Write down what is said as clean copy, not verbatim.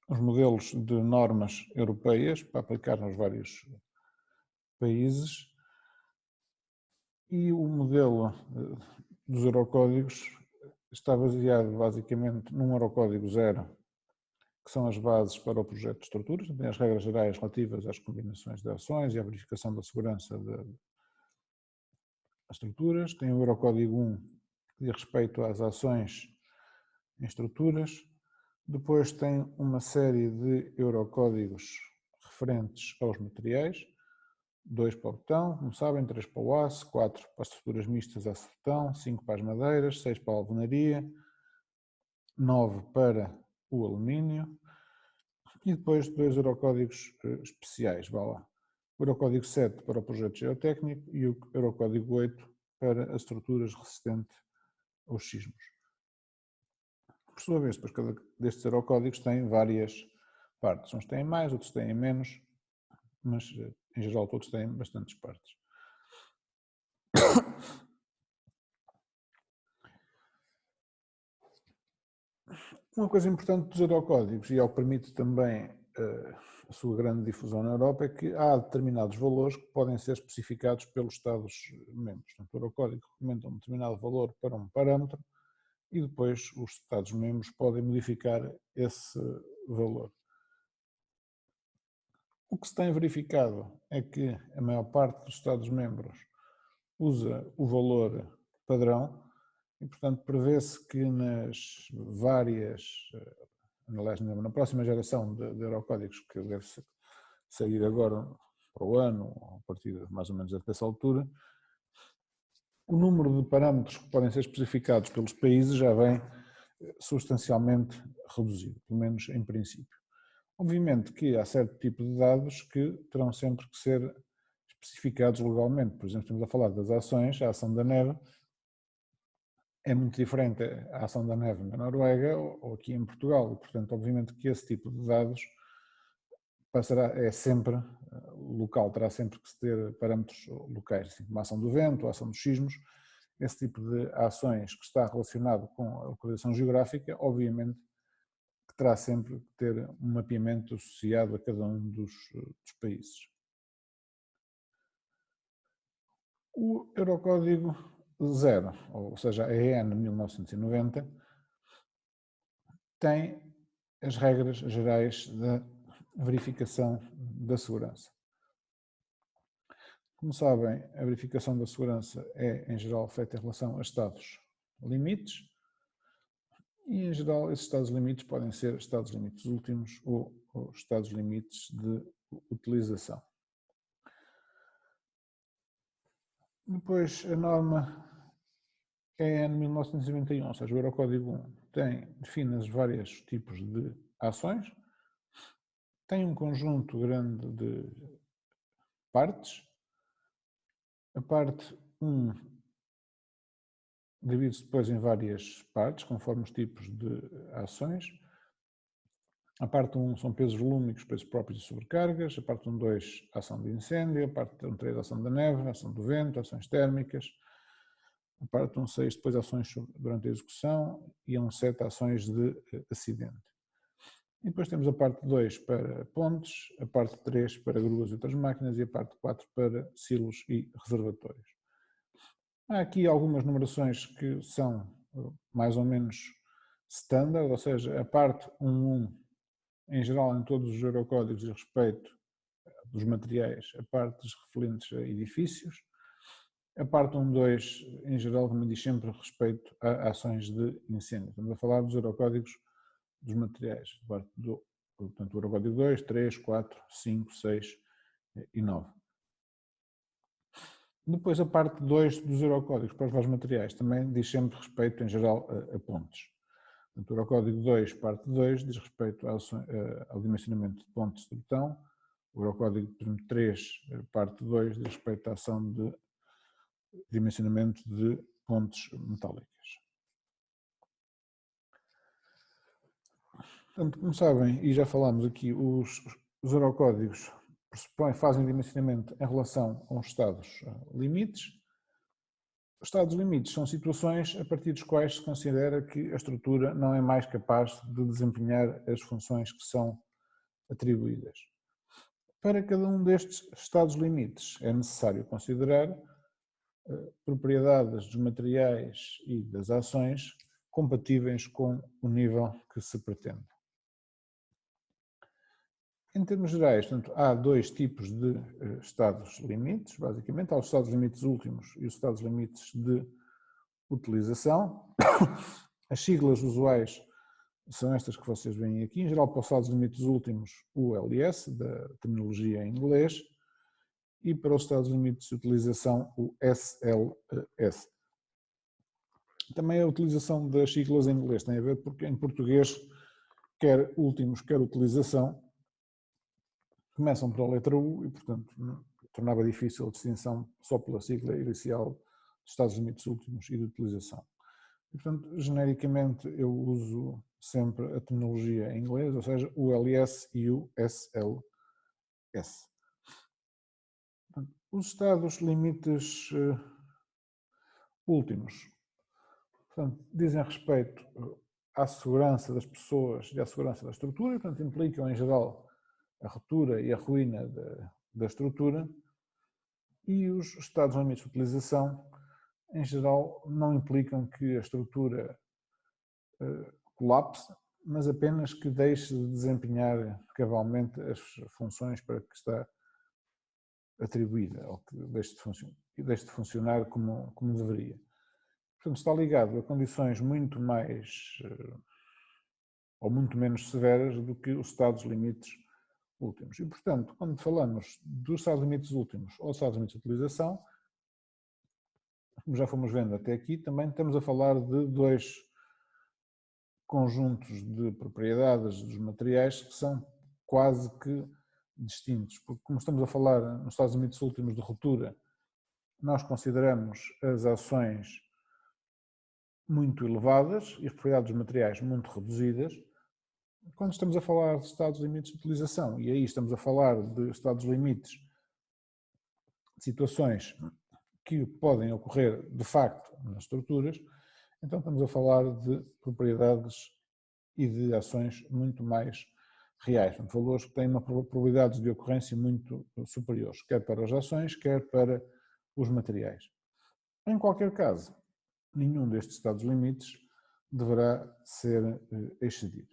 os modelos de normas europeias para aplicar nos vários países e o modelo dos eurocódigos está baseado basicamente num eurocódigo 0, que são as bases para o projeto de estruturas, tem as regras gerais relativas às combinações de ações e à verificação da segurança das estruturas, tem o eurocódigo 1, que diz respeito às ações em estruturas, depois tem uma série de eurocódigos referentes aos materiais, 2 para o betão, como sabem, 3 para o aço, 4 para as estruturas mistas aço-betão, 5 para as madeiras, 6 para a alvenaria, 9 para o alumínio e depois 2 eurocódigos especiais, vá lá. O eurocódigo 7 para o projeto geotécnico e o eurocódigo 8 para as estruturas resistentes aos sismos. Por sua vez, depois cada destes eurocódigos tem várias partes. Uns têm mais, outros têm menos, mas em geral todos têm bastantes partes. Uma coisa importante dos eurocódigos, e é o que permite também a sua grande difusão na Europa, é que há determinados valores que podem ser especificados pelos Estados-membros. Portanto, o eurocódigo recomenda um determinado valor para um parâmetro e depois os Estados-membros podem modificar esse valor. O que se tem verificado é que a maior parte dos Estados-membros usa o valor padrão e, portanto, prevê-se que nas várias, aliás, na próxima geração de eurocódigos, que deve sair agora para o ano, a partir de mais ou menos dessa altura, o número de parâmetros que podem ser especificados pelos países já vem substancialmente reduzido, pelo menos em princípio. Obviamente que há certo tipo de dados que terão sempre que ser especificados legalmente. Por exemplo, estamos a falar das ações, a ação da neve é muito diferente a ação da neve na Noruega ou aqui em Portugal, e portanto, obviamente que esse tipo de dados é sempre local, terá sempre que se ter parâmetros locais, assim como a ação do vento, a ação dos sismos, esse tipo de ações que está relacionado com a localização geográfica, obviamente que terá sempre que ter um mapeamento associado a cada um dos países. O Eurocódigo 0, ou seja, a EN 1990, tem as regras gerais da verificação da segurança. Como sabem, a verificação da segurança é, em geral, feita em relação a estados limites e, em geral, esses estados limites podem ser estados limites últimos ou estados limites de utilização. Depois, a norma EN 1991, ou seja, o Eurocódigo 1, define os vários tipos de ações, tem um conjunto grande de partes. A parte 1 divide-se depois em várias partes, conforme os tipos de ações. A parte 1 são pesos volúmicos, pesos próprios e sobrecargas. A parte 1.2, ação de incêndio. A parte 1.3, ação da neve, ação do vento, ações térmicas. A parte 1.6, depois ações durante a execução. E a 1.7, ações de acidente. E depois temos a parte 2 para pontes, a parte 3 para gruas e outras máquinas e a parte 4 para silos e reservatórios. Há aqui algumas numerações que são mais ou menos standard, ou seja, a parte 1.1, em geral em todos os eurocódigos diz respeito dos materiais a partes referentes a edifícios. A parte 1.2, em geral, também diz sempre respeito a ações de incêndio. Estamos a falar dos eurocódigos dos materiais, portanto, o eurocódigo 2, 3, 4, 5, 6 e 9. Depois a parte 2 dos eurocódigos para os vários materiais também diz sempre respeito, em geral, a pontes. Portanto, o eurocódigo 2, parte 2, diz respeito ao dimensionamento de pontes de betão. O eurocódigo 3, parte 2, diz respeito à ação de dimensionamento de pontes metálicas. Portanto, como sabem, e já falámos aqui, os eurocódigos fazem o dimensionamento em relação a uns estados limites. Estados limites são situações a partir dos quais se considera que a estrutura não é mais capaz de desempenhar as funções que são atribuídas. Para cada um destes estados limites é necessário considerar propriedades dos materiais e das ações compatíveis com o nível que se pretende. Em termos gerais, portanto, há dois tipos de estados limites, basicamente. Há os estados limites últimos e os estados limites de utilização. As siglas usuais são estas que vocês veem aqui. Em geral, para os estados limites últimos, o LS, da terminologia em inglês, e para os estados limites de utilização, o SLS. Também a utilização das siglas em inglês tem a ver porque em português, quer últimos, quer utilização, começam pela letra U e, portanto, tornava difícil a distinção só pela sigla inicial dos estados limites últimos e de utilização. E, portanto, genericamente eu uso sempre a terminologia em inglês, ou seja, o LS e o SLS. Os estados limites últimos, portanto, dizem respeito à segurança das pessoas e à segurança da estrutura, e, portanto, implicam em geral a ruptura e a ruína da estrutura, e os estados limites de utilização, em geral, não implicam que a estrutura colapse, mas apenas que deixe de desempenhar cabalmente as funções para que está atribuída, ou que deixe de funcionar como deveria. Portanto, está ligado a condições muito mais ou muito menos severas do que os estados limites últimos. E, portanto, quando falamos dos estados limites últimos ou estados limites de utilização, como já fomos vendo até aqui, também estamos a falar de dois conjuntos de propriedades dos materiais que são quase que distintos, porque como estamos a falar nos estados limites últimos de ruptura, nós consideramos as ações muito elevadas e as propriedades dos materiais muito reduzidas. Quando estamos a falar de estados limites de utilização, e aí estamos a falar de estados limites de situações que podem ocorrer de facto nas estruturas, então estamos a falar de propriedades e de ações muito mais reais, valores que têm uma probabilidade de ocorrência muito superiores, quer para as ações, quer para os materiais. Em qualquer caso, nenhum destes estados limites deverá ser excedido.